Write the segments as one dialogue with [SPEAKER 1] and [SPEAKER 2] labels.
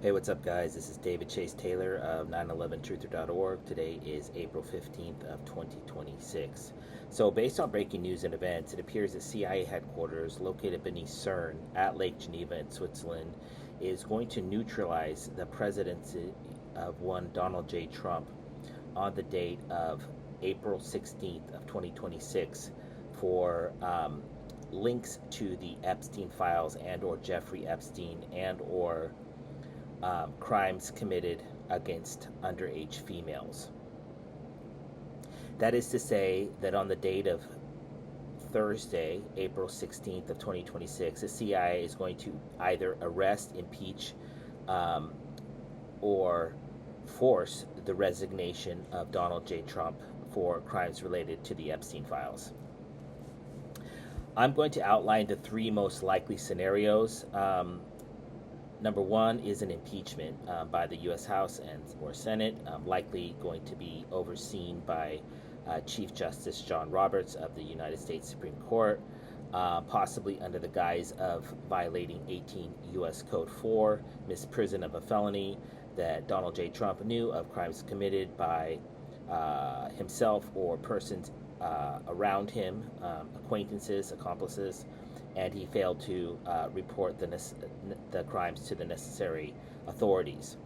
[SPEAKER 1] Hey, what's up, guys? This is David Chase Taylor of 911truther.org. Today is April 15th of 2026. So, based on breaking news and events, it appears that CIA headquarters located beneath CERN at Lake Geneva in Switzerland is going to neutralize the presidency of one Donald J. Trump on the date of April 16th of 2026 for links to the Epstein files and or Jeffrey Epstein and or crimes committed against underage females. That is to say that on the date of Thursday, April 16th of 2026, the CIA is going to either arrest, impeach, or force the resignation of Donald J. Trump for crimes related to the Epstein files. I'm going to outline the three most likely scenarios. Number one is an impeachment by the U.S. House and or Senate, likely going to be overseen by Chief Justice John Roberts of the United States Supreme Court, possibly under the guise of violating 18 U.S. Code 4, misprison of a felony that Donald J. Trump knew of crimes committed by himself or persons around him, acquaintances, accomplices, and he failed to report the crimes to the necessary authorities.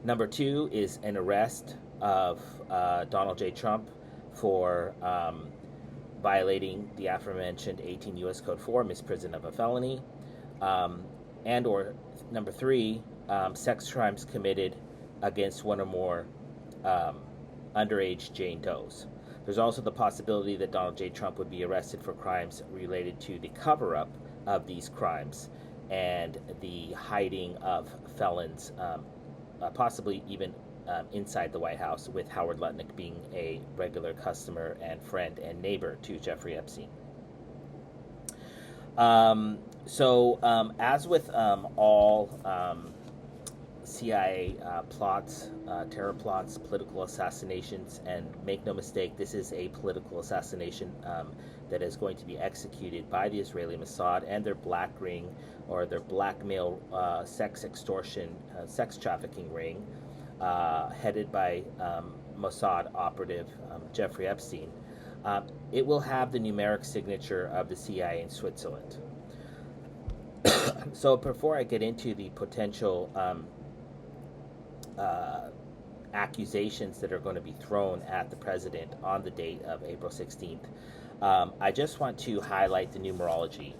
[SPEAKER 1] Number two is an arrest of Donald J. Trump for violating the aforementioned 18 U.S. Code 4, misprison of a felony, and or number three, sex crimes committed against one or more underage Jane Does. There's also the possibility that Donald J. Trump would be arrested for crimes related to the cover-up of these crimes and the hiding of felons, possibly even inside the White House, with Howard Lutnick being a regular customer and friend and neighbor to Jeffrey Epstein. As with all CIA plots, terror plots, political assassinations, and make no mistake, this is a political assassination that is going to be executed by the Israeli Mossad and their black ring or their blackmail sex extortion, sex trafficking ring, headed by Mossad operative Jeffrey Epstein. It will have the numeric signature of the CIA in Switzerland. So before I get into the potential accusations that are going to be thrown at the president on the date of April 16th, I just want to highlight the numerology.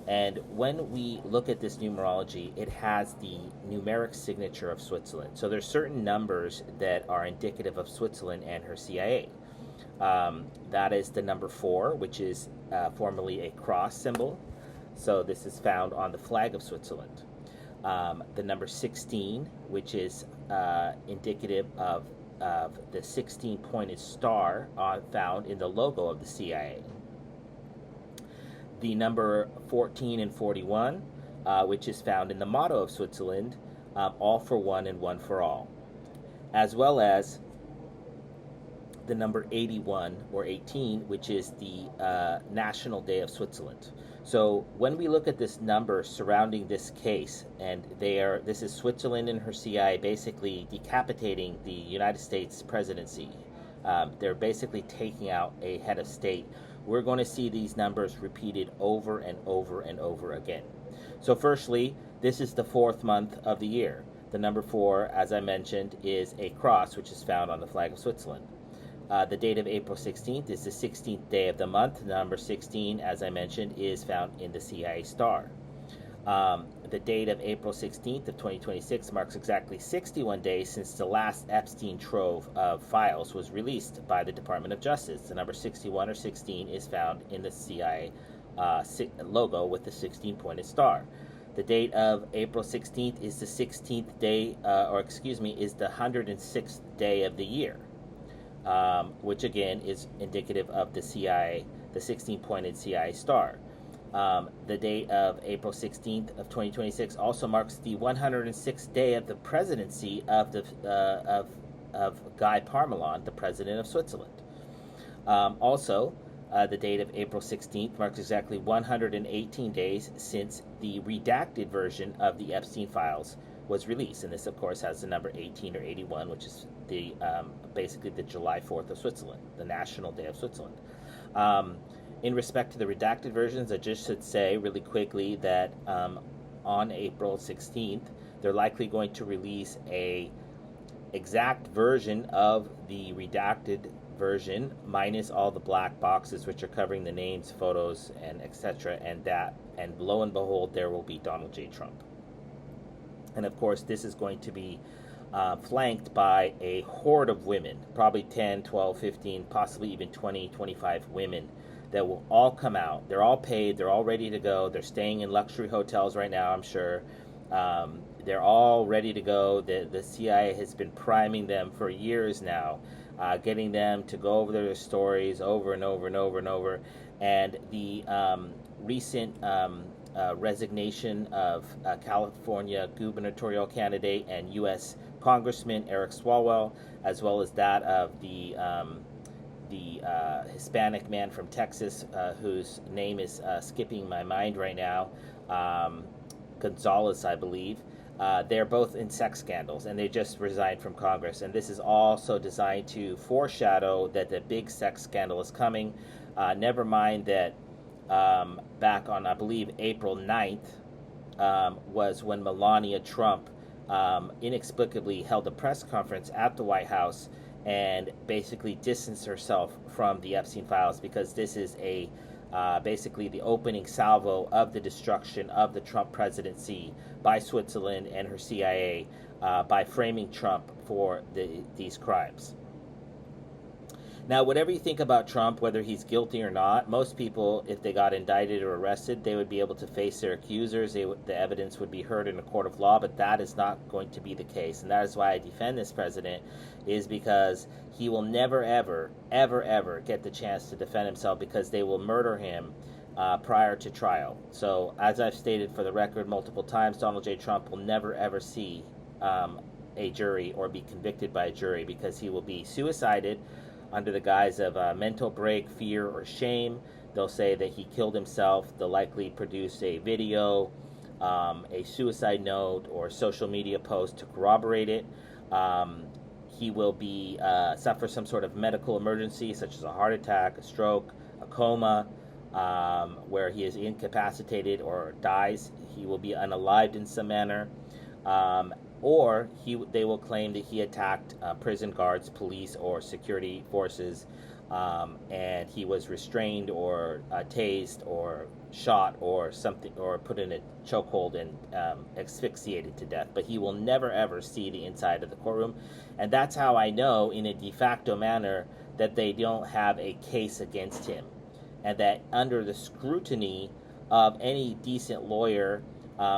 [SPEAKER 1] And when we look at this numerology, it has the numeric signature of Switzerland. So there's certain numbers that are indicative of Switzerland and her CIA. That is the number 4, which is formerly a cross symbol. So this is found on the flag of Switzerland. The number 16, which is indicative of the 16-pointed star found in the logo of the CIA. The number 14 and 41, which is found in the motto of Switzerland, all for one and one for all, as well as the number 81 or 18, which is the National Day of Switzerland. So when we look at this number surrounding this case, and this is Switzerland and her CIA basically decapitating the United States presidency. They're basically taking out a head of state. We're going to see these numbers repeated over and over and over again. So firstly, this is the 4th month of the year. The number 4, as I mentioned, is a cross, which is found on the flag of Switzerland. The date of April 16th is the 16th day of the month. The number 16, as I mentioned, is found in the CIA star. The date of April 16th of 2026 marks exactly 61 days since the last Epstein trove of files was released by the Department of Justice. The number 61 or 16 is found in the CIA logo with the 16-pointed star. The date of April 16th is the 16th day, is the 106th day of the year. Which again is indicative of the CIA, the 16-pointed CIA star. The date of April 16th of 2026 also marks the 106th day of the presidency of Guy Parmelon, the president of Switzerland. The date of April 16th marks exactly 118 days since the redacted version of the Epstein files was released. And this, of course, has the number 18 or 81, which is the basically the July 4th of Switzerland, the National Day of Switzerland. In respect to the redacted versions, I just should say really quickly that on April 16th, they're likely going to release a exact version of the redacted version minus all the black boxes which are covering the names, photos, and etc. And lo and behold, there will be Donald J. Trump. And of course, this is going to be flanked by a horde of women, probably 10, 12, 15, possibly even 20, 25 women that will all come out. They're all paid. They're all ready to go. They're staying in luxury hotels right now, I'm sure. They're all ready to go. The CIA has been priming them for years now, getting them to go over their stories over and over and over and over. And the recent resignation of California gubernatorial candidate and U.S. Congressman Eric Swalwell, as well as that of the Hispanic man from Texas, whose name is skipping my mind right now, Gonzalez, I believe. They're both in sex scandals, and they just resigned from Congress. And this is also designed to foreshadow that the big sex scandal is coming. Never mind that back on, I believe, April 9th was when Melania Trump inexplicably held a press conference at the White House and basically distanced herself from the Epstein files, because this is basically the opening salvo of the destruction of the Trump presidency by Switzerland and her CIA by framing Trump for these crimes. Now, whatever you think about Trump, whether he's guilty or not, most people, if they got indicted or arrested, they would be able to face their accusers. The evidence would be heard in a court of law, but that is not going to be the case. And that is why I defend this president, is because he will never, ever, ever, ever get the chance to defend himself, because they will murder him prior to trial. So, as I've stated for the record multiple times, Donald J. Trump will never, ever see a jury or be convicted by a jury, because he will be suicided under the guise of mental break, fear, or shame. They'll say that he killed himself. They'll likely produce a video, a suicide note, or social media post to corroborate it. He will be suffer some sort of medical emergency, such as a heart attack, a stroke, a coma, where he is incapacitated or dies. He will be unalived in some manner. Or they will claim that he attacked prison guards, police, or security forces, and he was restrained or tased or shot or something, or put in a chokehold and asphyxiated to death. But he will never, ever see the inside of the courtroom. And that's how I know, in a de facto manner, that they don't have a case against him, and that under the scrutiny of any decent lawyer,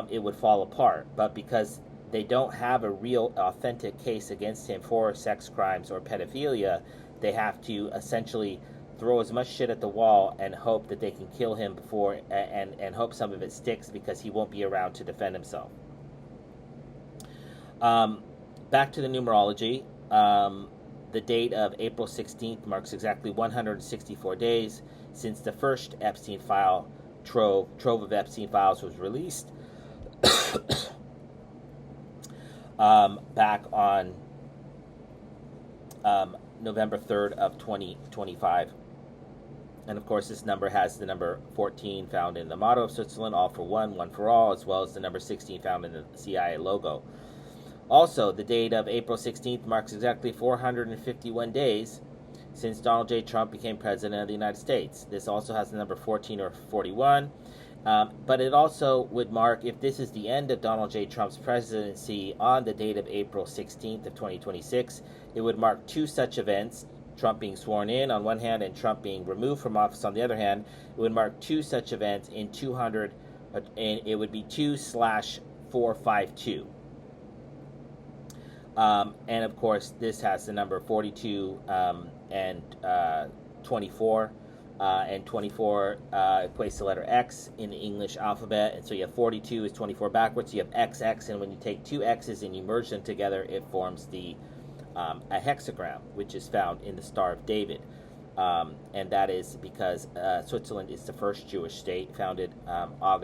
[SPEAKER 1] it would fall apart. But because they don't have a real authentic case against him for sex crimes or pedophilia, they have to essentially throw as much shit at the wall and hope that they can kill him before, and hope some of it sticks, because he won't be around to defend himself. Back to the numerology. The date of April 16th marks exactly 164 days since the first Epstein file trove of Epstein files was released. Back on November 3rd of 2025. And of course, this number has the number 14 found in the motto of Switzerland, all for one, one for all, as well as the number 16 found in the CIA logo. Also, the date of April 16th marks exactly 451 days since Donald J. Trump became president of the United States. This also has the number 14 or 41. But it also would mark, if this is the end of Donald J. Trump's presidency on the date of April 16th of 2026, it would mark two such events, Trump being sworn in on one hand and Trump being removed from office on the other hand. It would mark two such events in 200, and it would be 2/452. And of course, this has the number 42 and 24. And 24 equates to the letter X in the English alphabet. And so you have 42 is 24 backwards. So you have XX, and when you take two X's and you merge them together, it forms a hexagram, which is found in the Star of David. And that is because Switzerland is the first Jewish state, founded August